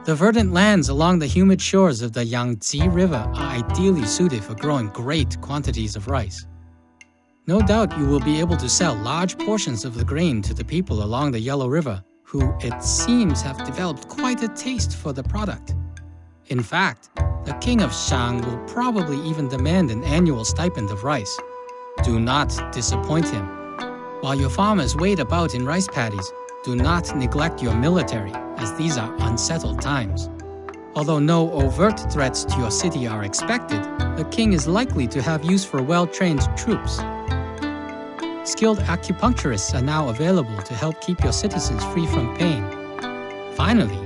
The verdant lands along the humid shores of the Yangtze River are ideally suited for growing great quantities of rice. No doubt you will be able to sell large portions of the grain to the people along the Yellow River, who it seems have developed quite a taste for the product. In fact, the king of Shang will probably even demand an annual stipend of rice. Do not disappoint him. While your farmers wait about in rice paddies, do not neglect your military, as these are unsettled times. Although no overt threats to your city are expected, the king is likely to have use for well-trained troops. Skilled acupuncturists are now available to help keep your citizens free from pain. Finally,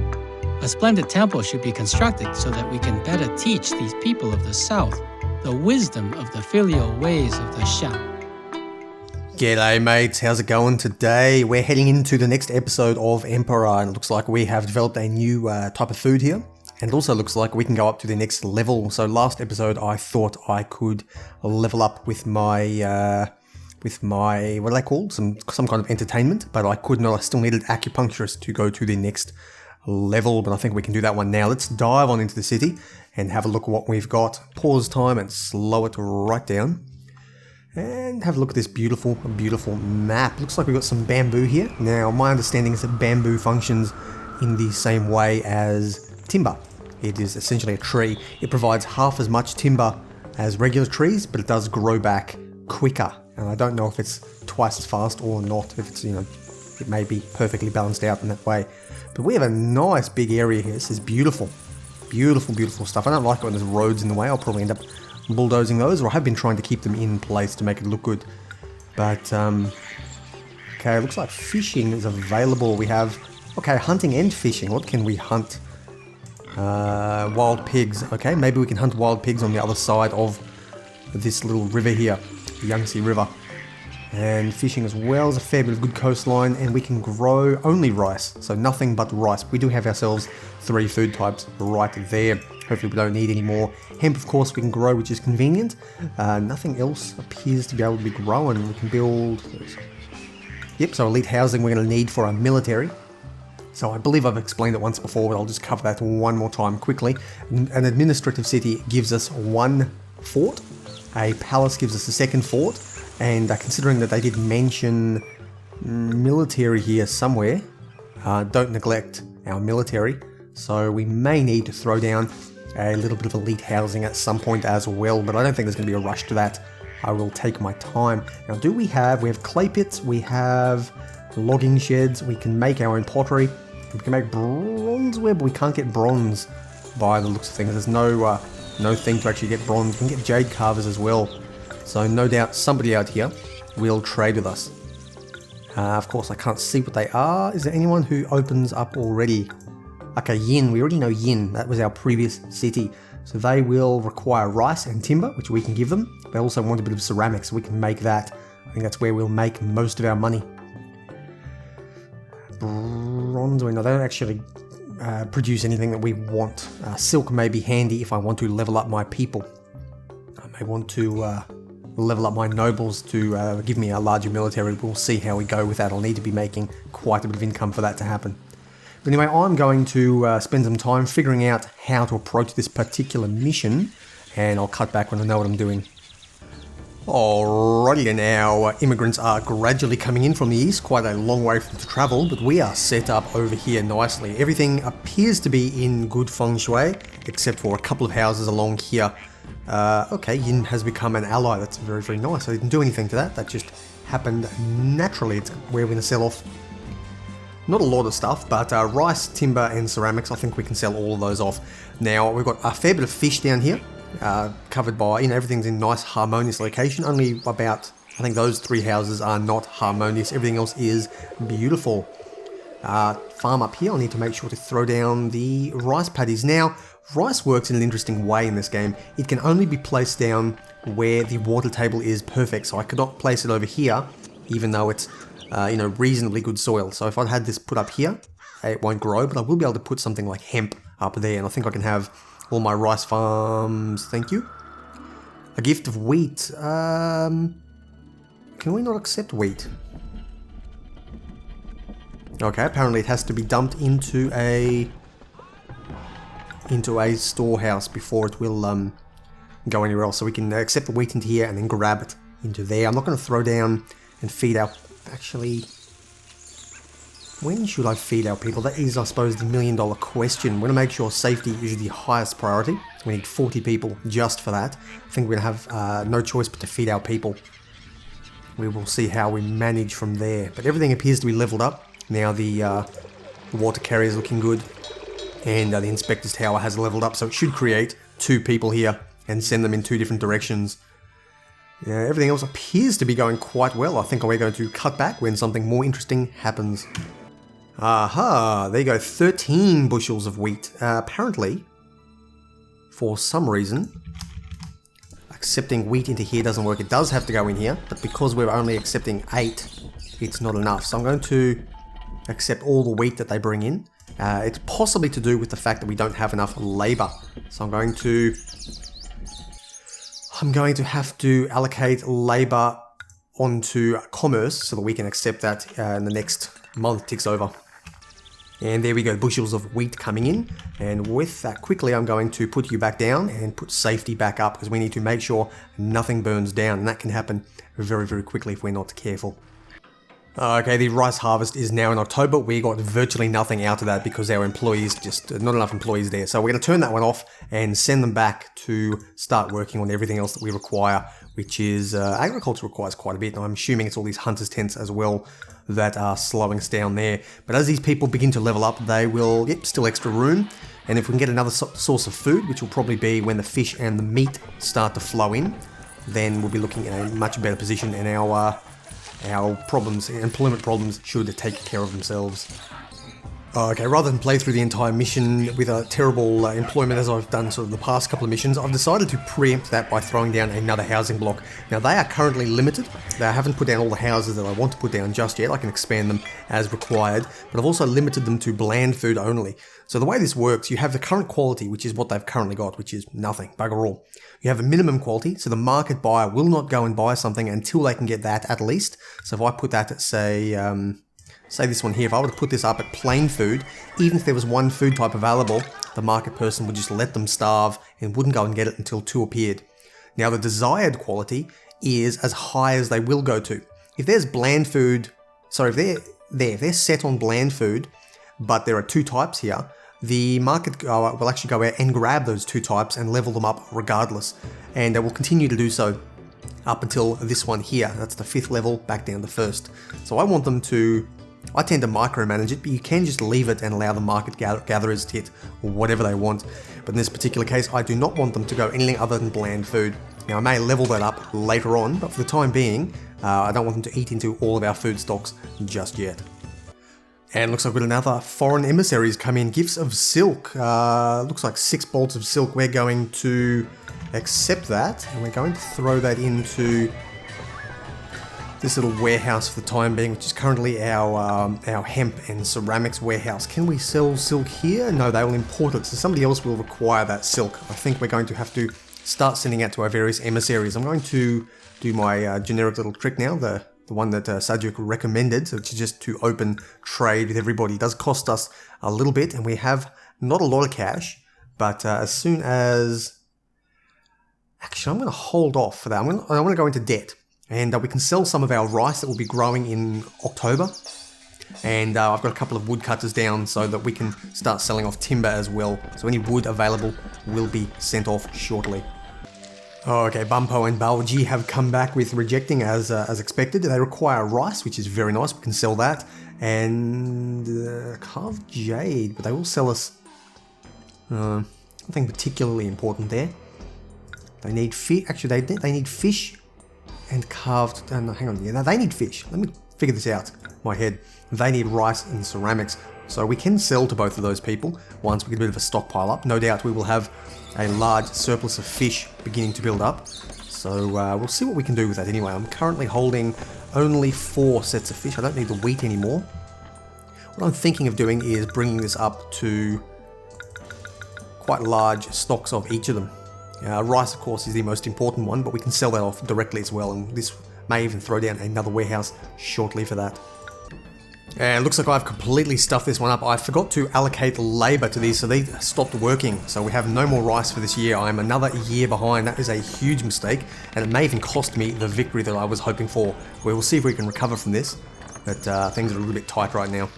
a splendid temple should be constructed so that we can better teach these people of the south the wisdom of the filial ways of the Shang. G'day mates, how's it going? Today we're heading into the next episode of Emperor, and it looks like we have developed a new type of food here, and it also looks like we can go up to the next level. So last episode I thought I could level up with my what are they called? Some kind of entertainment, but I could not. I still needed acupuncturist to go to the next level, but I think we can do that one now. Let's dive on into the city and have a look at what we've got. Pause time and slow it right down. And have a look at this beautiful, beautiful map. Looks like we've got some bamboo here. Now, my understanding is that bamboo functions in the same way as timber. It is essentially a tree. It provides half as much timber as regular trees, but it does grow back quicker. And I don't know if it's twice as fast or not. If it's, it may be perfectly balanced out in that way. But we have a nice big area here. This is beautiful. Beautiful, beautiful stuff. I don't like it when there's roads in the way. I'll probably end up bulldozing those, or I have been trying to keep them in place to make it look good. But okay, looks like fishing is available. We have hunting and fishing. What can we hunt? Wild pigs. Okay, maybe we can hunt wild pigs on the other side of this little river here, the Yangtze River. And fishing as well. Is a fair bit of good coastline, and we can grow only rice, so nothing but rice. We do have ourselves 3 food types right there. Hopefully we don't need any more. Hemp, of course, we can grow, which is convenient. Nothing else appears to be able to be grown. We can build... Yep, so elite housing we're going to need for our military. So I believe I've explained it once before, but I'll just cover that one more time quickly. An administrative city gives us 1 fort. A palace gives us a 2nd fort. And considering that they did mention military here somewhere, don't neglect our military. So we may need to throw down a little bit of elite housing at some point as well, but I don't think there's going to be a rush to that. I will take my time. Now, we have clay pits, we have logging sheds, we can make our own pottery, we can make bronze ware, but we can't get bronze by the looks of things. There's no thing to actually get bronze. We can get jade carvers as well. So no doubt somebody out here will trade with us. Of course, I can't see what they are. Is there anyone who opens up already? Okay, Yin. We already know Yin. That was our previous city. So they will require rice and timber, which we can give them. They also want a bit of ceramics, so we can make that. I think that's where we'll make most of our money. Bronze. No, they don't actually produce anything that we want. Silk may be handy if I want to level up my people. I may want to... level up my nobles to give me a larger military. We'll see how we go with that. I'll need to be making quite a bit of income for that to happen. But anyway, I'm going to spend some time figuring out how to approach this particular mission, and I'll cut back when I know what I'm doing. Alrighty, and our immigrants are gradually coming in from the east, quite a long way for them to travel, but we are set up over here nicely. Everything appears to be in good feng shui, except for a couple of houses along here. Okay, Yin has become an ally. That's very, very nice. I didn't do anything to that. That just happened naturally. It's where we're going to sell off not a lot of stuff, but rice, timber, and ceramics. I think we can sell all of those off. Now, we've got a fair bit of fish down here, covered by, everything's in nice, harmonious location. Only about, I think those 3 houses are not harmonious. Everything else is beautiful. Farm up here, I'll need to make sure to throw down the rice paddies. Now, rice works in an interesting way in this game. It can only be placed down where the water table is perfect, so I could not place it over here, even though it's, reasonably good soil. So if I had this put up here, it won't grow, but I will be able to put something like hemp up there, and I think I can have all my rice farms. Thank you. A gift of wheat. Can we not accept wheat? Okay, apparently it has to be dumped into a into a storehouse before it will go anywhere else. So we can accept the wheat into here and then grab it into there. I'm not going to throw down and feed our... Actually, when should I feed our people? That is, I suppose, the million-dollar question. We're going to make sure safety is the highest priority. We need 40 people just for that. I think we're going to have no choice but to feed our people. We will see how we manage from there. But everything appears to be leveled up. Now the water carrier is looking good. And the inspector's tower has leveled up. So it should create 2 people here and send them in 2 different directions. Yeah, everything else appears to be going quite well. I think we're going to cut back when something more interesting happens. Aha, there you go, 13 bushels of wheat. Apparently, for some reason, accepting wheat into here doesn't work. It does have to go in here, but because we're only accepting 8, it's not enough. So I'm going to accept all the wheat that they bring in. It's possibly to do with the fact that we don't have enough labor. So I'm going to have to allocate labor onto commerce so that we can accept that in the next month ticks over. And there we go, bushels of wheat coming in. And with that, quickly, I'm going to put you back down and put safety back up because we need to make sure nothing burns down. And that can happen very, very quickly if we're not careful. Okay, the rice harvest is now in October. We got virtually nothing out of that because our employees, just not enough employees there. So we're going to turn that one off and send them back to start working on everything else that we require, which is agriculture requires quite a bit. And I'm assuming it's all these hunters' tents as well that are slowing us down there. But as these people begin to level up, they will, still extra room. And if we can get another source of food, which will probably be when the fish and the meat start to flow in, then we'll be looking at a much better position and our problems, employment problems, should take care of themselves. Okay, rather than play through the entire mission with a terrible employment as I've done sort of the past couple of missions, I've decided to preempt that by throwing down another housing block. Now they are currently limited. I haven't put down all the houses that I want to put down just yet. I can expand them as required, but I've also limited them to bland food only. So the way this works, you have the current quality, which is what they've currently got, which is nothing, bugger all. You have a minimum quality, so the market buyer will not go and buy something until they can get that at least. So if I put that at, say this one here, if I were to put this up at plain food, even if there was one food type available, the market person would just let them starve and wouldn't go and get it until 2 appeared. Now the desired quality is as high as they will go to. If there's bland food, if they're set on bland food, but there are 2 types here, the market will actually go out and grab those 2 types and level them up regardless. And they will continue to do so up until this one here. That's the 5th level, back down to 1st. So I want them to... I tend to micromanage it, but you can just leave it and allow the market gatherers to hit whatever they want. But in this particular case, I do not want them to go anything other than bland food. Now, I may level that up later on, but for the time being, I don't want them to eat into all of our food stocks just yet. And looks like we've got another foreign emissaries come in. Gifts of silk. Looks like 6 bolts of silk. We're going to accept that, and we're going to throw that into this little warehouse for the time being, which is currently our hemp and ceramics warehouse. Can we sell silk here? No, they will import it, so somebody else will require that silk. I think we're going to have to start sending out to our various emissaries. I'm going to do my generic little trick now, the one that Sajuk recommended, which is just to open trade with everybody. It does cost us a little bit, and we have not a lot of cash, but as soon as... Actually, I'm going to hold off for that. I want to go into debt. And we can sell some of our rice that will be growing in October. And I've got a couple of woodcutters down so that we can start selling off timber as well. So any wood available will be sent off shortly. Okay, Bumpo and Balji have come back with rejecting as expected. They require rice, which is very nice. We can sell that. And carved jade, but they will sell us nothing particularly important there. They need fish. Actually, they need fish. And carved, no, hang on, yeah, they need fish. Let me figure this out in my head. They need rice and ceramics. So we can sell to both of those people once we get a bit of a stockpile up. No doubt we will have a large surplus of fish beginning to build up. So we'll see what we can do with that anyway. I'm currently holding only 4 sets of fish. I don't need the wheat anymore. What I'm thinking of doing is bringing this up to quite large stocks of each of them. Rice, of course, is the most important one, but we can sell that off directly as well, and this may even throw down another warehouse shortly for that. And it looks like I've completely stuffed this one up. I forgot to allocate labor to these, so they stopped working. So we have no more rice for this year. I'm another year behind. That is a huge mistake, and it may even cost me the victory that I was hoping for. We will see if we can recover from this, but things are a little bit tight right now.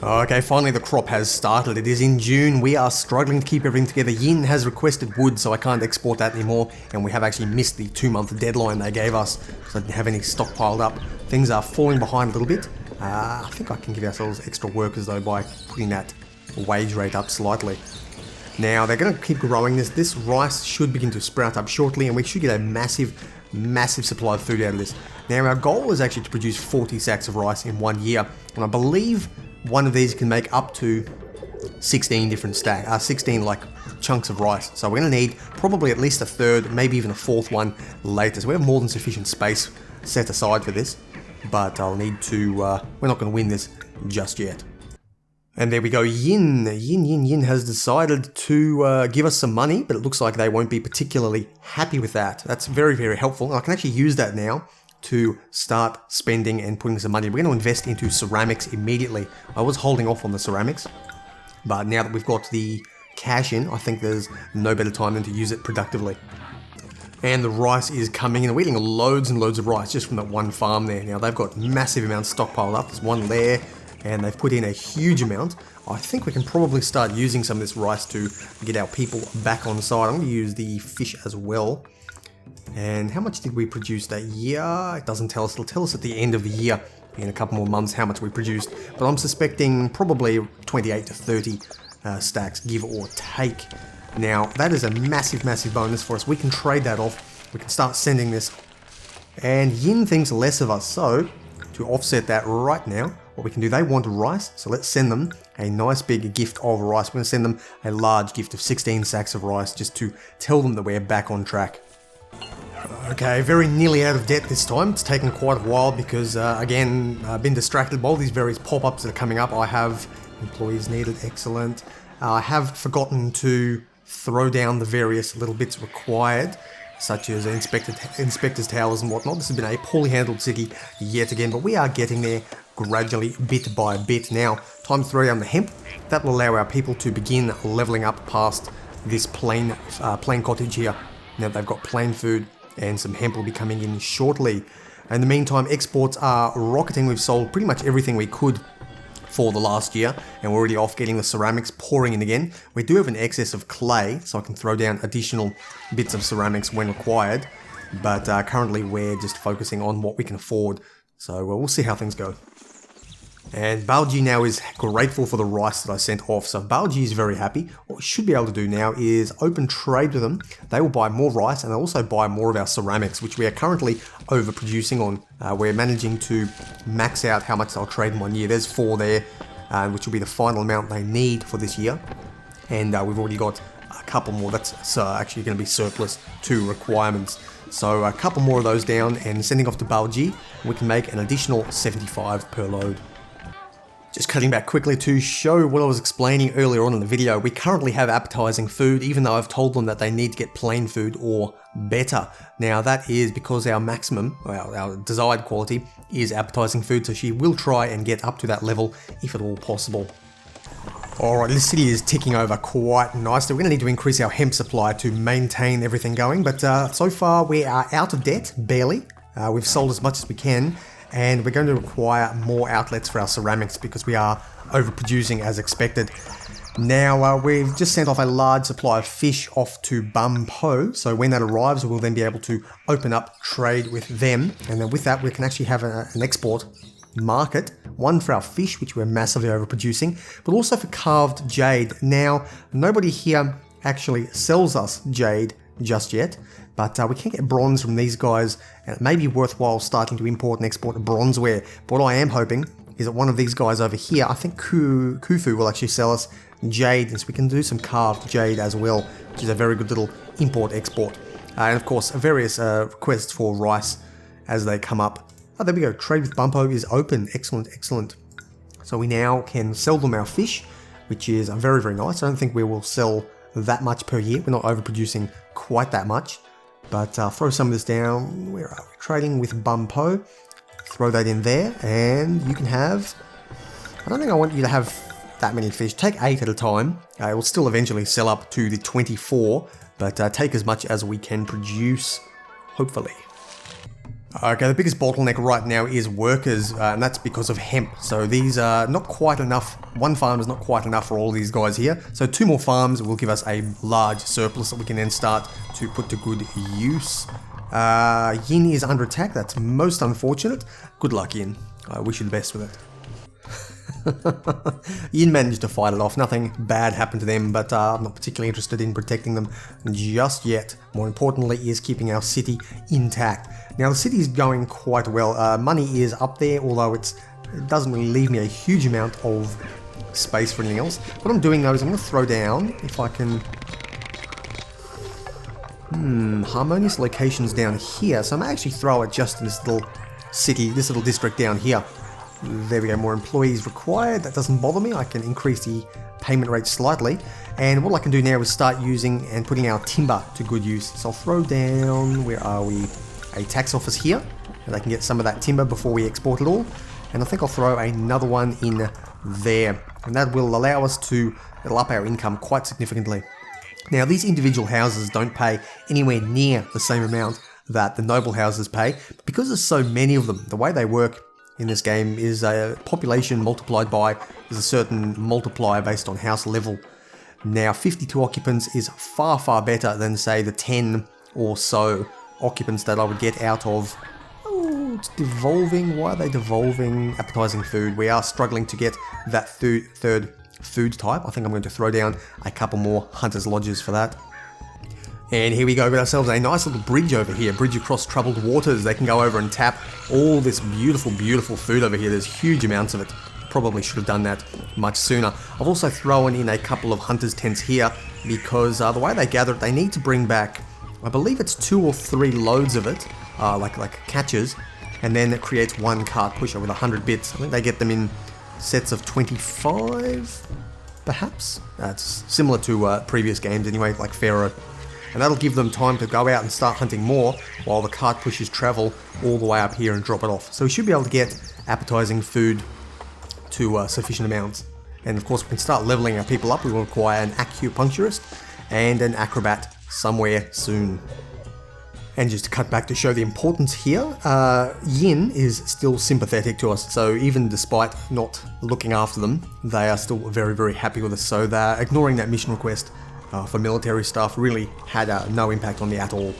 Okay, finally the crop has started. It is in June. We are struggling to keep everything together. Yin has requested wood, so I can't export that anymore, and we have actually missed the 2-month deadline they gave us, so I didn't have any stockpiled up. Things are falling behind a little bit. I think I can give ourselves extra workers though by putting that wage rate up slightly. Now they're going to keep growing this. This rice should begin to sprout up shortly, and we should get a massive supply of food out of this. Now our goal is actually to produce 40 sacks of rice in 1 year, and I believe one of these can make up to 16 different 16 like chunks of rice. So we're going to need probably at least a third, maybe even a fourth one later. So we have more than sufficient space set aside for this. But I'll need to, we're not going to win this just yet. And there we go, Yin has decided to give us some money, but it looks like they won't be particularly happy with that. That's very, very helpful. I can actually use that now to start spending and putting some money. We're going to invest into ceramics immediately. I was holding off on the ceramics, but now that we've got the cash in, I think there's no better time than to use it productively. And the rice is coming in. We're eating loads and loads of rice just from that one farm there. Now they've got massive amounts stockpiled up. There's one layer and they've put in a huge amount. I think we can probably start using some of this rice to get our people back on side. I'm going to use the fish as well. And how much did we produce that year? It doesn't tell us. It'll tell us at the end of the year in a couple more months how much we produced. But I'm suspecting probably 28 to 30 stacks, give or take. Now, that is a massive bonus for us. We can trade that off. We can start sending this. And Yin thinks less of us. So, to offset that right now, what we can do, they want rice. So let's send them a nice big gift of rice. We're going to send them a large gift of 16 sacks of rice just to tell them that we're back on track. Okay, very nearly out of debt this time. It's taken quite a while because, again, I've been distracted by all these various pop-ups that are coming up. I have employees needed, excellent. I have forgotten to throw down the various little bits required, such as inspectors' towers and whatnot. This has been a poorly handled city yet again, but we are getting there gradually, bit by bit. Now, time to throw down the hemp. That will allow our people to begin leveling up past this plain cottage here. Now they've got plain food, and some hemp will be coming in shortly. In the meantime, exports are rocketing. We've sold pretty much everything we could for the last year, and we're already off getting the ceramics pouring in again. We do have an excess of clay, so I can throw down additional bits of ceramics when required, but currently we're just focusing on what we can afford, so we'll see how things go. And Blxz now is grateful for the rice that I sent off, so Blxz is very happy. What we should be able to do now is open trade with them. They will buy more rice, and they'll also buy more of our ceramics, which we are currently overproducing on. We're managing to max out how much they'll trade in 1 year. There's 4 there, which will be the final amount they need for this year. And we've already got a couple more. That's actually going to be surplus to requirements. So a couple more of those down, and sending off to Blxz, we can make an additional 75 per load. Just cutting back quickly to show what I was explaining earlier on in the video, we currently have appetizing food, even though I've told them that they need to get plain food or better. Now that is because our maximum, our desired quality, is appetizing food, so she will try and get up to that level if at all possible. Alright, this city is ticking over quite nicely. We're going to need to increase our hemp supply to maintain everything going, but so far we are out of debt, barely. We've sold as much as we can. And we're going to require more outlets for our ceramics because we are overproducing as expected. Now, we've just sent off a large supply of fish off to Bumpo, so when that arrives, we'll then be able to open up trade with them, and then with that, we can actually have an export market, one for our fish, which we're massively overproducing, but also for carved jade. Now, nobody here actually sells us jade just yet, but we can get bronze from these guys, and it may be worthwhile starting to import and export bronzeware. But what I am hoping is that one of these guys over here, I think Khufu will actually sell us jade, and so we can do some carved jade as well, which is a very good little import-export. And of course, various requests for rice as they come up. Oh, there we go, trade with Bumpo is open, excellent, excellent. So we now can sell them our fish, which is very, very nice. I don't think we will sell that much per year, we're not overproducing quite that much. But throw some of this down. Where are we? Trading with Bumpo. Throw that in there, and you can have I don't think I want you to have that many fish. Take 8 at a time. It will still eventually sell up to the 24, but take as much as we can produce, hopefully. Okay, the biggest bottleneck right now is workers, and that's because of hemp. So these are not quite enough. One farm is not quite enough for all these guys here. So 2 more farms will give us a large surplus that we can then start to put to good use. Yin is under attack. That's most unfortunate. Good luck, Yin. I wish you the best with it. Yin managed to fight it off. Nothing bad happened to them, but I'm not particularly interested in protecting them just yet. More importantly is keeping our city intact. Now the city is going quite well. Money is up there, although it doesn't really leave me a huge amount of space for anything else. What I'm doing though is I'm going to throw down, if I can... harmonious locations down here. So I'm going to actually throw it just in this little city, this little district down here. There we go, more employees required. That doesn't bother me. I can increase the payment rate slightly. And what I can do now is start using and putting our timber to good use. So I'll throw down, where are we? A tax office here. And they can get some of that timber before we export it all. And I think I'll throw another one in there. And that will allow us to, it'll up our income quite significantly. Now these individual houses don't pay anywhere near the same amount that the noble houses pay. But because there's so many of them, the way they work in this game is a population multiplied by is a certain multiplier based on house level. Now 52 occupants is far, far better than say the 10 or so occupants that I would get out of... Oh, it's devolving. Why are they devolving? Appetizing food. We are struggling to get that third food type. I think I'm going to throw down a couple more Hunter's Lodges for that. And here we go, got ourselves a nice little bridge over here, bridge across troubled waters. They can go over and tap all this beautiful, beautiful food over here. There's huge amounts of it. Probably should have done that much sooner. I've also thrown in a couple of hunters' tents here because the way they gather it, they need to bring back, I believe it's 2 or 3 loads of it, like catches, and then it creates 1 cart pusher with 100 bits. I think they get them in sets of 25, perhaps? That's similar to previous games anyway, like Pharaoh. And that'll give them time to go out and start hunting more while the cart pushers travel all the way up here and drop it off. So we should be able to get appetizing food to sufficient amounts. And of course we can start leveling our people up. We will require an acupuncturist and an acrobat somewhere soon. And just to cut back to show the importance here, Yin is still sympathetic to us. So even despite not looking after them, they are still very, very happy with us. So they're ignoring that mission request for military stuff really had no impact on me at all.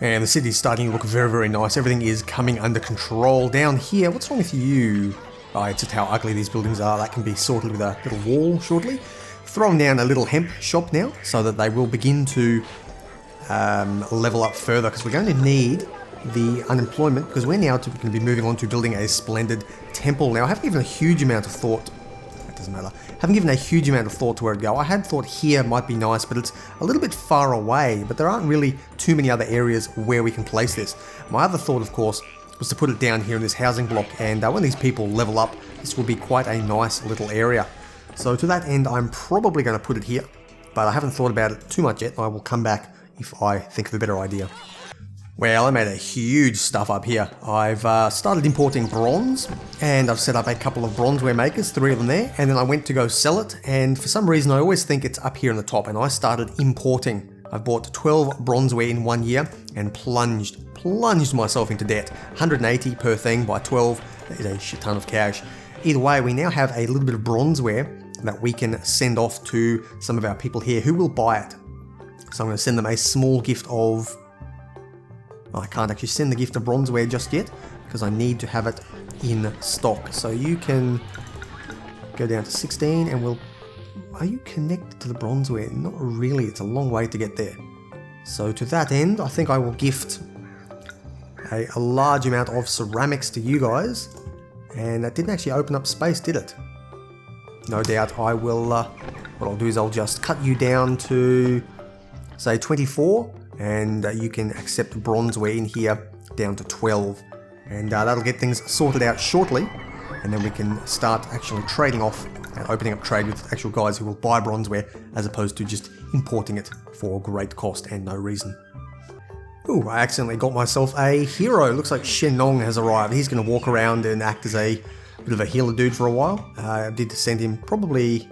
And the city's starting to look very, very nice. Everything is coming under control. Down here, what's wrong with you? Oh, it's just how ugly these buildings are. That can be sorted with a little wall shortly. Throwing down a little hemp shop now so that they will begin to level up further, because we're going to need the unemployment, because we're now going to be moving on to building a splendid temple. Now I haven't given a huge amount of thought, that doesn't matter, haven't given a huge amount of thought to where to go. I had thought here might be nice, but it's a little bit far away, but there aren't really too many other areas where we can place this. My other thought, of course, was to put it down here in this housing block, and when these people level up, this will be quite a nice little area. So to that end, I'm probably going to put it here, but I haven't thought about it too much yet. I will come back if I think of a better idea. Well, I made a huge stuff up here. I've started importing bronze, and I've set up a couple of bronzeware makers, 3 of them there, and then I went to go sell it, and for some reason I always think it's up here in the top, and I started importing. I bought 12 bronzeware in 1 year and plunged myself into debt. 180 per thing by 12 is a shit ton of cash. Either way, we now have a little bit of bronzeware that we can send off to some of our people here who will buy it. So I'm going to send them a small gift of... I can't actually send the gift of bronzeware just yet because I need to have it in stock. So you can go down to 16 and we'll... Are you connected to the bronzeware? Not really, it's a long way to get there. So to that end, I think I will gift a large amount of ceramics to you guys. And that didn't actually open up space, did it? No doubt I will... what I'll do is I'll just cut you down to, say, 24. And you can accept bronzeware in here down to 12. And that'll get things sorted out shortly. And then we can start actually trading off and opening up trade with actual guys who will buy bronzeware as opposed to just importing it for great cost and no reason. Ooh, I accidentally got myself a hero. Looks like Shen Nong has arrived. He's going to walk around and act as a bit of a healer dude for a while. I did send him probably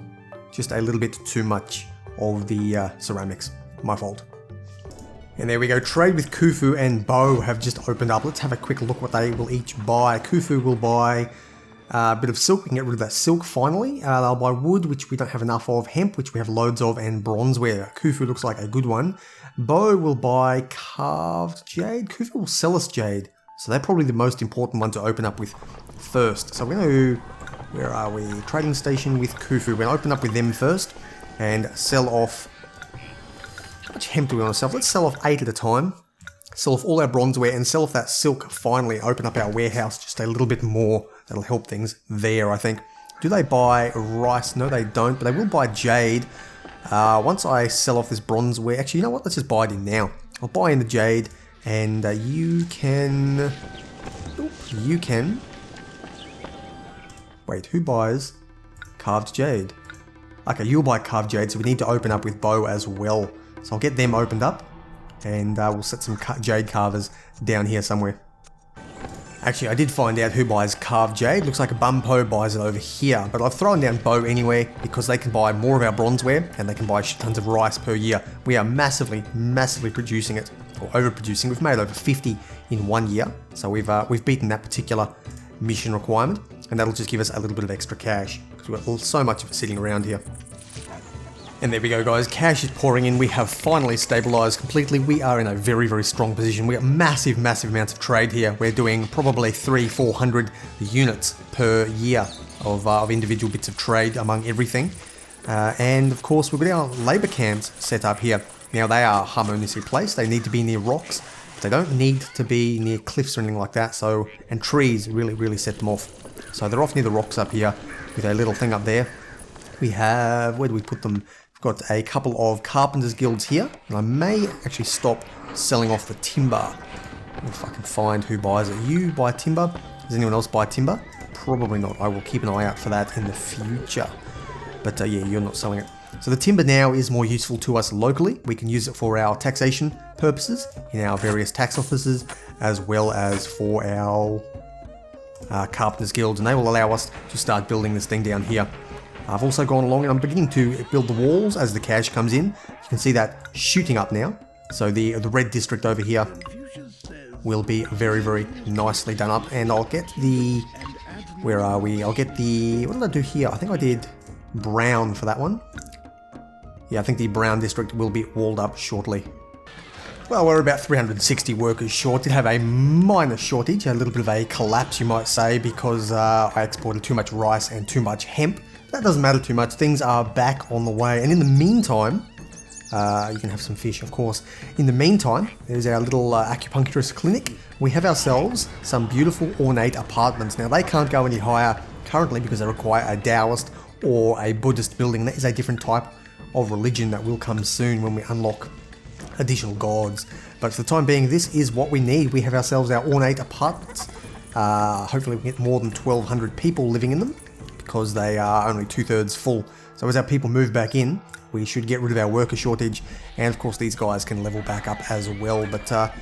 just a little bit too much of the ceramics. My fault. And there we go, trade with Khufu and Bo have just opened up. Let's have a quick look what they will each buy. Khufu will buy a bit of silk, we can get rid of that silk finally. They'll buy wood, which we don't have enough of, hemp, which we have loads of, and bronzeware. Khufu looks like a good one. Bo will buy carved jade. Khufu will sell us jade. So they're probably the most important one to open up with first. So we're going to, where are we? Trading station with Khufu. We're going to open up with them first and sell off. How much hemp do we want to sell? Let's sell off 8 at a time. Sell off all our bronzeware and sell off that silk finally. Open up our warehouse just a little bit more. That'll help things there, I think. Do they buy rice? No, they don't, but they will buy jade. Once I sell off this bronzeware, actually, you know what? Let's just buy it in now. I'll buy in the jade, and you can... Wait, who buys carved jade? Okay, you'll buy carved jade, so we need to open up with Bo as well. So I'll get them opened up, and we'll set some jade carvers down here somewhere. Actually, I did find out who buys carved jade. Looks like a Bumpo buys it over here, but I've thrown down Bo anyway because they can buy more of our bronzeware and they can buy tons of rice per year. We are massively producing it, or overproducing. We've made over 50 in 1 year, so we've beaten that particular mission requirement, and that'll just give us a little bit of extra cash because we've got so much of it sitting around here. And there we go, guys. Cash is pouring in. We have finally stabilized completely. We are in a very strong position. We got massive amounts of trade here. We're doing probably 300-400 units per year of individual bits of trade among everything. And of course, we've got our labor camps set up here. Now, they are harmoniously placed. They need to be near rocks, but they don't need to be near cliffs or anything like that. So, and trees really set them off. So they're off near the rocks up here with a little thing up there. We have, where do we put them? Got a couple of carpenters guilds here, and I may actually stop selling off the timber if I can find who buys it. You buy timber? Does anyone else buy timber? Probably not. I will keep an eye out for that in the future. But yeah, you're not selling it. So the timber now is more useful to us locally. We can use it for our taxation purposes in our various tax offices, as well as for our carpenters guilds, and they will allow us to start building this thing down here. I've also gone along and I'm beginning to build the walls as the cash comes in. You can see that shooting up now. So the red district over here will be very nicely done up. And I'll get the... Where are we? I'll get the... What did I do here? I think I did brown for that one. Yeah, I think the brown district will be walled up shortly. Well, we're about 360 workers short. Did have a minor shortage, a little bit of a collapse, you might say, because I exported too much rice and too much hemp. That doesn't matter too much. Things are back on the way. And in the meantime, you can have some fish, of course. In the meantime, there's our little acupuncturist clinic. We have ourselves some beautiful ornate apartments. Now, they can't go any higher currently because they require a Taoist or a Buddhist building. That is a different type of religion that will come soon when we unlock additional gods. But for the time being, this is what we need. We have ourselves our ornate apartments. Hopefully we can get more than 1,200 people living in them, because they are only 2/3 full. So as our people move back in, we should get rid of our worker shortage, and of course these guys can level back up as well. But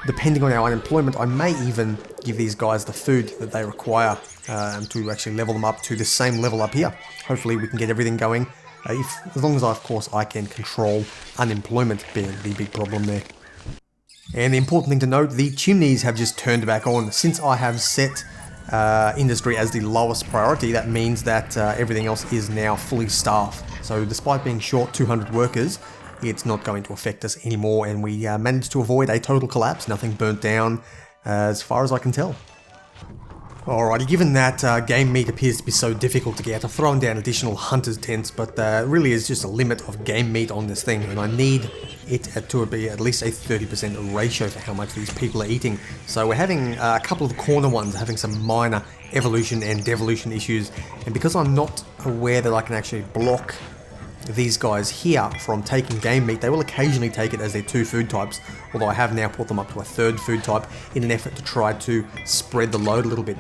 depending on our unemployment, I may even give these guys the food that they require to actually level them up to the same level up here. Hopefully we can get everything going, as long as of course I can control unemployment being the big problem there. And the important thing to note, the chimneys have just turned back on. Since I have set industry as the lowest priority, that means that everything else is now fully staffed. So despite being short 200 workers, it's not going to affect us anymore, and we managed to avoid a total collapse. Nothing burnt down as far as I can tell. Alrighty, given that game meat appears to be so difficult to get, I've thrown down additional hunters tents, but really is just a limit of game meat on this thing, and I need it to be at least a 30% ratio for how much these people are eating. So we're having a couple of the corner ones having some minor evolution and devolution issues, and because I'm not aware that I can actually block these guys here from taking game meat, they will occasionally take it as their 2 food types, although I have now put them up to a 3rd food type in an effort to try to spread the load a little bit.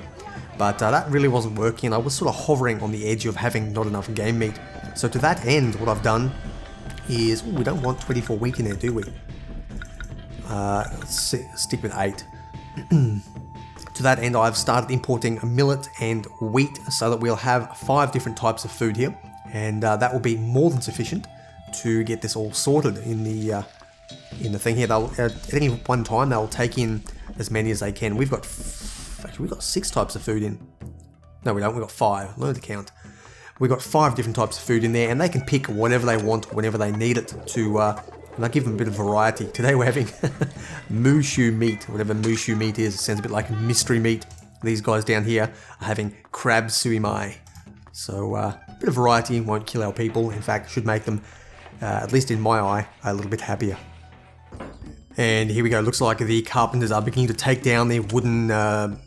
But that really wasn't working, and I was sort of hovering on the edge of having not enough game meat. So to that end, what I've done is... Ooh, we don't want 24 wheat in there, do we? Let's stick with 8. To that end, I've started importing millet and wheat so that we'll have 5 different types of food here, and that will be more than sufficient to get this all sorted in the thing here. They'll, at any one time, they'll take in as many as they can. We've got actually we've got 6 types of food in. No, we don't. We've got 5. Learn to count. We've got 5 different types of food in there, and they can pick whatever they want whenever they need it to. And I give them a bit of variety. Today we're having mushu meat, whatever mushu meat is. It sounds a bit like mystery meat. These guys down here are having crab sui mai. So a bit of variety won't kill our people. In fact, should make them, at least in my eye, a little bit happier. And here we go. Looks like the carpenters are beginning to take down the wooden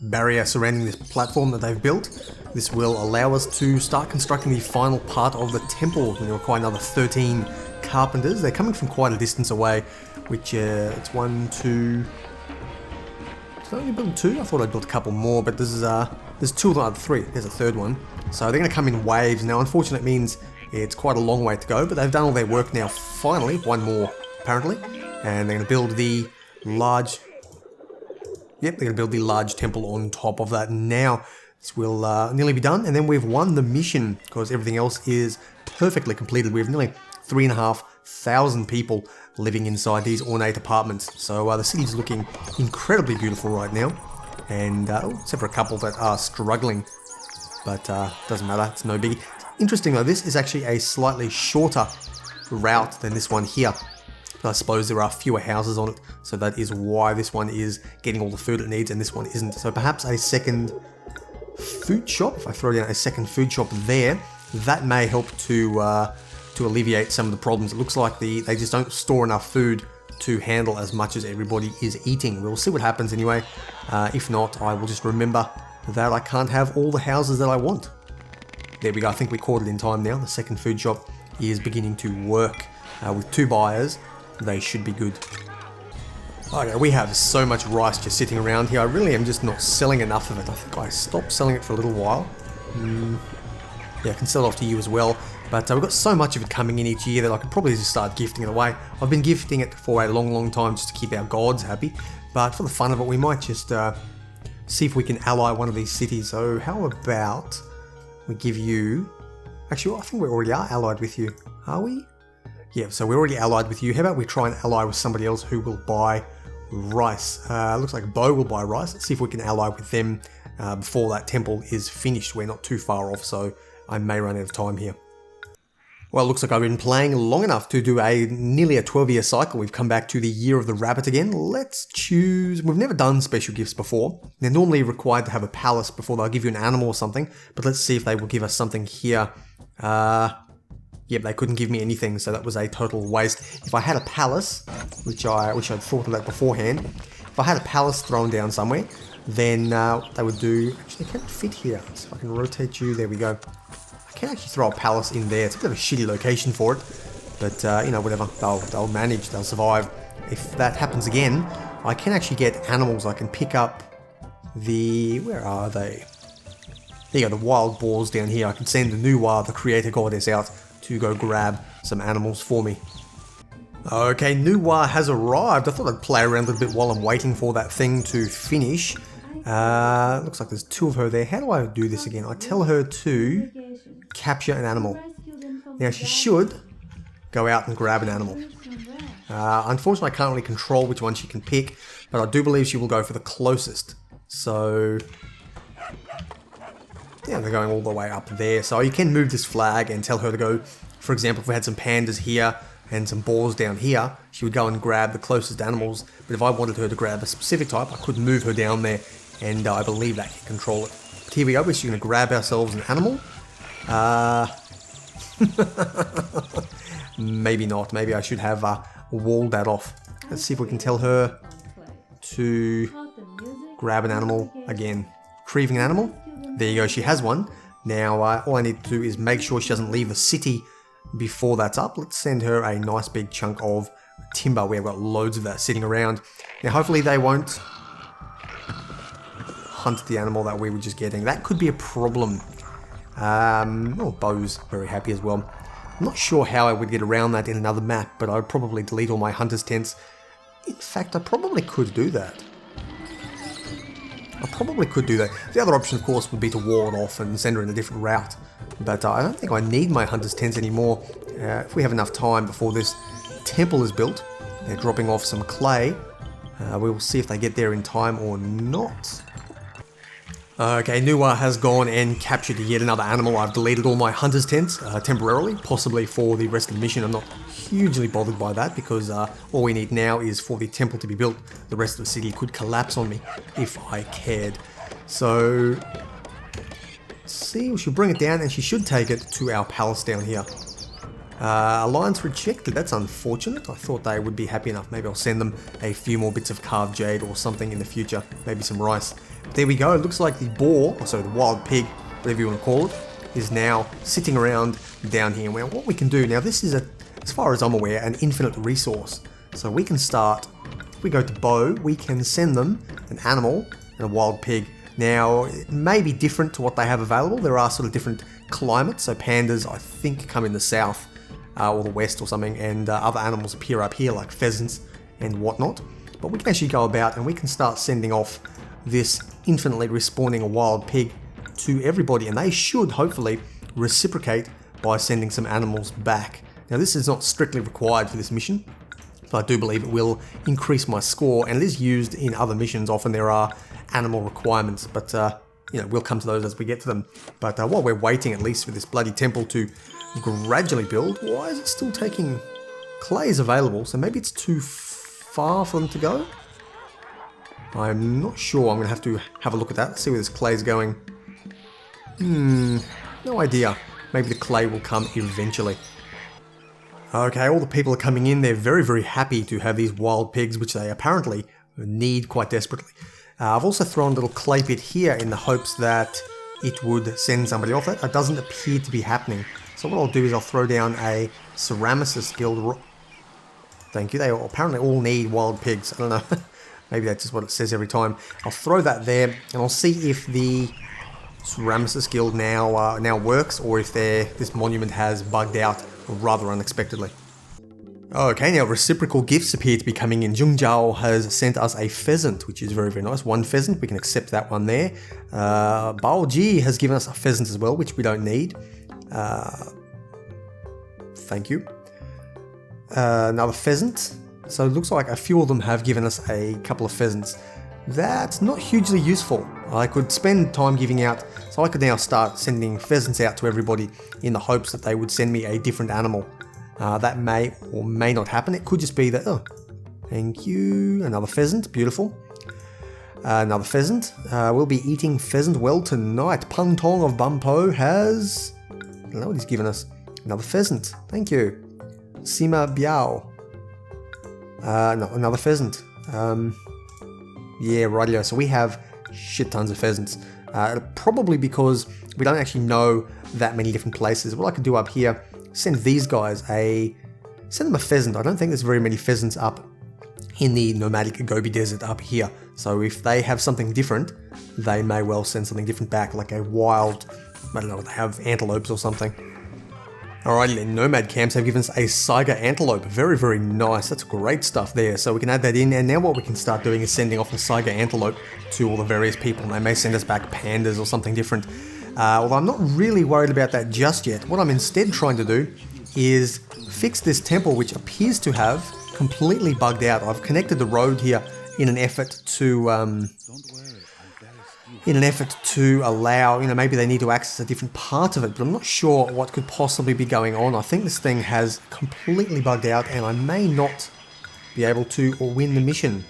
barrier surrounding this platform that they've built. This will allow us to start constructing the final part of the temple. We require another 13 carpenters. They're coming from quite a distance away, which it's 1, 2. Did I only build 2? I thought I'd built a couple more, but there's 2 of them, 3. There's a third one. So they're going to come in waves. Now, unfortunately, it means it's quite a long way to go, but they've done all their work now. Finally, 1 more apparently, and they're going to build the large. Yep, they're going to build the large temple on top of that. Now this will nearly be done, and then we've won the mission because everything else is perfectly completed. We have nearly 3,500 people living inside these ornate apartments. So the city's looking incredibly beautiful right now, and except for a couple that are struggling, but doesn't matter, it's no biggie. Interesting though, this is actually a slightly shorter route than this one here. I suppose there are fewer houses on it, so that is why this one is getting all the food it needs and this one isn't. So perhaps a second food shop, if I throw down a second food shop there, that may help to alleviate some of the problems. It looks like they just don't store enough food to handle as much as everybody is eating. We'll see what happens anyway. If not, I will just remember that I can't have all the houses that I want. There we go. I think we caught it in time now. The second food shop is beginning to work. With 2 buyers, they should be good. Okay, we have so much rice just sitting around here. I really am just not selling enough of it. I think I stopped selling it for a little while. Yeah, I can sell it off to you as well. But we've got so much of it coming in each year that I could probably just start gifting it away. I've been gifting it for a long, long time just to keep our gods happy. But for the fun of it, we might just see if we can ally one of these cities. So how about we give you... Actually, I think we already are allied with you. Are we? Yeah, so we're already allied with you. How about we try and ally with somebody else who will buy rice? Looks like Bo will buy rice. Let's see if we can ally with them before that temple is finished. We're not too far off, so I may run out of time here. Well, it looks like I've been playing long enough to do nearly a 12-year cycle. We've come back to the year of the rabbit again. Let's choose... We've never done special gifts before. They're normally required to have a palace before they'll give you an animal or something. But let's see if they will give us something here. Yep, they couldn't give me anything, so that was a total waste. If I had a palace, which I'd thought of that beforehand, if I had a palace thrown down somewhere, then they would do... Actually, I can't fit here. So if I can rotate you, there we go. I can actually throw a palace in there. It's a bit of a shitty location for it, but you know, whatever. They'll manage. They'll survive. If that happens again, I can actually get animals. I can pick up the... Where are they? There you go, the wild boars down here. I can send the Nuwa, the creator goddess, out to go grab some animals for me. Okay, Nuwa has arrived. I thought I'd play around a little bit while I'm waiting for that thing to finish. Looks like there's 2 of her there. How do I do this again? I tell her to capture an animal. Now she should go out and grab an animal. Unfortunately, I can't really control which one she can pick, but I do believe she will go for the closest. So yeah, they're going all the way up there. So you can move this flag and tell her to go. For example, if we had some pandas here and some boars down here, she would go and grab the closest animals. But if I wanted her to grab a specific type, I could move her down there, and I believe that can control it. But here we go. We're just going to grab ourselves an animal. Maybe not. Maybe I should have walled that off. Let's see if we can tell her to grab an animal again. Retrieving an animal. There you go, she has one. Now, all I need to do is make sure she doesn't leave the city before that's up. Let's send her a nice big chunk of timber. We've got loads of that sitting around. Now, hopefully they won't hunt the animal that we were just getting. That could be a problem. Bo's very happy as well. I'm not sure how I would get around that in another map, but I would probably delete all my hunter's tents. In fact, I probably could do that. I probably could do that. The other option, of course, would be to ward off and send her in a different route. But I don't think I need my hunter's tents anymore. If we have enough time before this temple is built, they're dropping off some clay. We will see if they get there in time or not. Okay, Nuwa has gone and captured yet another animal. I've deleted all my hunter's tents temporarily, possibly for the rest of the mission. I'm not hugely bothered by that because all we need now is for the temple to be built. The rest of the city could collapse on me if I cared. So, let's see, we should bring it down and she should take it to our palace down here. Alliance rejected, that's unfortunate. I thought they would be happy enough. Maybe I'll send them a few more bits of carved jade or something in the future. Maybe some rice. But there we go, it looks like the boar, or sorry, the wild pig, whatever you want to call it, is now sitting around down here. Well, what we can do, now this is, as far as I'm aware, an infinite resource. So we can start, if we go to bow, we can send them an animal and a wild pig. Now, it may be different to what they have available. There are sort of different climates, so pandas, I think, come in the south. Or the west or something, and other animals appear up here like pheasants and whatnot. But we can actually go about and we can start sending off this infinitely respawning wild pig to everybody, and they should hopefully reciprocate by sending some animals back. Now this is not strictly required for this mission, but I do believe it will increase my score, and it is used in other missions. Often there are animal requirements, but you know, we'll come to those as we get to them. But while we're waiting at least for this bloody temple to gradually build, why is it still taking... Clay is available, so maybe it's too far for them to go? I'm not sure. I'm going to have a look at that, see where this clay is going. No idea. Maybe the clay will come eventually. Okay, all the people are coming in. They're very, very happy to have these wild pigs, which they apparently need quite desperately. I've also thrown a little clay pit here in the hopes that it would send somebody off. That doesn't appear to be happening. So what I'll do is I'll throw down a Ceramicus Guild. Thank you. They apparently all need wild pigs. I don't know. Maybe that's just what it says every time. I'll throw that there, and I'll see if the Ceramicus Guild now works, or if this monument has bugged out rather unexpectedly. Okay, now reciprocal gifts appear to be coming in. Zhengzhao has sent us a pheasant, which is very, very nice. One pheasant, we can accept that one there. Baoji has given us a pheasant as well, which we don't need. Thank you. Another pheasant. So it looks like a few of them have given us a couple of pheasants. That's not hugely useful. I could spend time giving out, so I could now start sending pheasants out to everybody in the hopes that they would send me a different animal. That may or may not happen. It could just be that, oh, thank you. Another pheasant, beautiful. Another pheasant. We'll be eating pheasant well tonight. Pantong of Bumpo has... I don't know what he's given us. Another pheasant. Thank you. Sima Biao. No, another pheasant. Yeah, rightio. So we have shit tons of pheasants. Probably because we don't actually know that many different places. What I could do up here, send these guys send them a pheasant. I don't think there's very many pheasants up in the nomadic Gobi Desert up here. So if they have something different, they may well send something different back, like a wild, I don't know, they have antelopes or something. Alrighty then, nomad camps have given us a Saiga antelope. Very, very nice. That's great stuff there. So we can add that in, and now what we can start doing is sending off the Saiga antelope to all the various people, and they may send us back pandas or something different. Although I'm not really worried about that just yet. What I'm instead trying to do is fix this temple, which appears to have completely bugged out. I've connected the road here in an effort to allow, maybe they need to access a different part of it, but I'm not sure what could possibly be going on. I think this thing has completely bugged out, and I may not be able to or win the mission.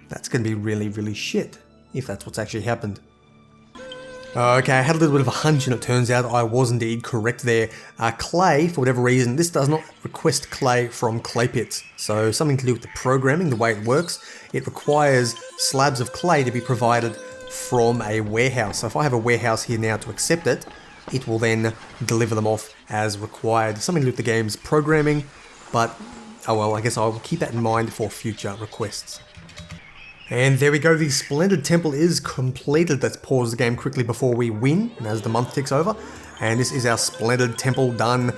That's going to be really, really shit, if that's what's actually happened. Okay, I had a little bit of a hunch, and it turns out I was indeed correct there. Clay, for whatever reason, this does not request clay from clay pits. So something to do with the programming, the way it works. It requires slabs of clay to be provided from a warehouse. So if I have a warehouse here now to accept it, it will then deliver them off as required. Something to do with the game's programming, but oh well, I guess I'll keep that in mind for future requests. And there we go, the Splendid Temple is completed. Let's pause the game quickly before we win, and as the month ticks over. And this is our splendid temple done.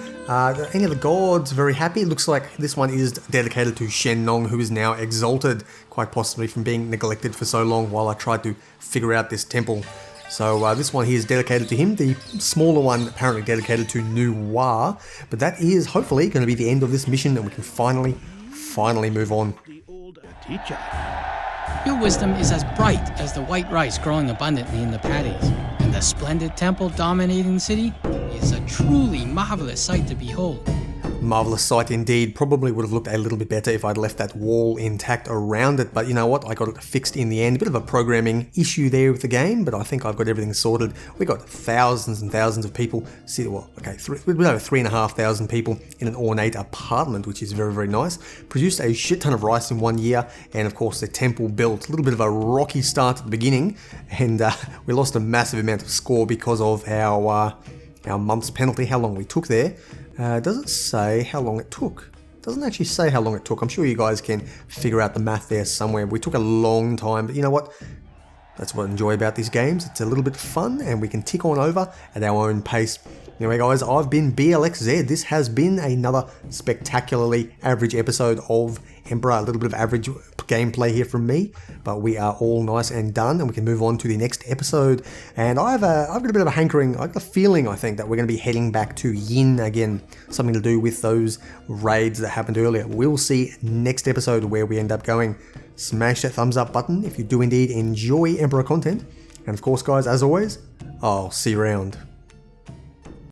Any of the gods very happy? It looks like this one is dedicated to Shen Nong, who is now exalted, quite possibly from being neglected for so long while I tried to figure out this temple. So this one here is dedicated to him. The smaller one apparently dedicated to Nu Wa. But that is hopefully going to be the end of this mission, and we can finally move on. Your wisdom is as bright as the white rice growing abundantly in the paddies, and the splendid temple dominating the city is a truly marvelous sight to behold. Marvelous sight indeed. Probably would have looked a little bit better if I'd left that wall intact around it, but you know what, I got it fixed in the end. A bit of a programming issue there with the game, but I think I've got everything sorted. We got thousands and thousands of people, over 3,500 people in an ornate apartment, which is very, very nice. Produced a shit ton of rice in 1 year, and of course the temple built. A little bit of a rocky start at the beginning, and we lost a massive amount of score because of our month's penalty, how long we took there. Does it say how long it took? Doesn't actually say how long it took. I'm sure you guys can figure out the math there somewhere. We took a long time, but you know what? That's what I enjoy about these games. It's a little bit fun, and we can tick on over at our own pace. Anyway, guys, I've been Blxz. This has been another spectacularly average episode of Emperor. A little bit of average gameplay here from me, but we are all nice and done, and we can move on to the next episode. And I've got a bit of a hankering, I've got a feeling, I think, that we're going to be heading back to Yin again. Something to do with those raids that happened earlier. We'll see next episode where we end up going. Smash that thumbs up button if you do indeed enjoy Emperor content. And of course, guys, as always, I'll see you around.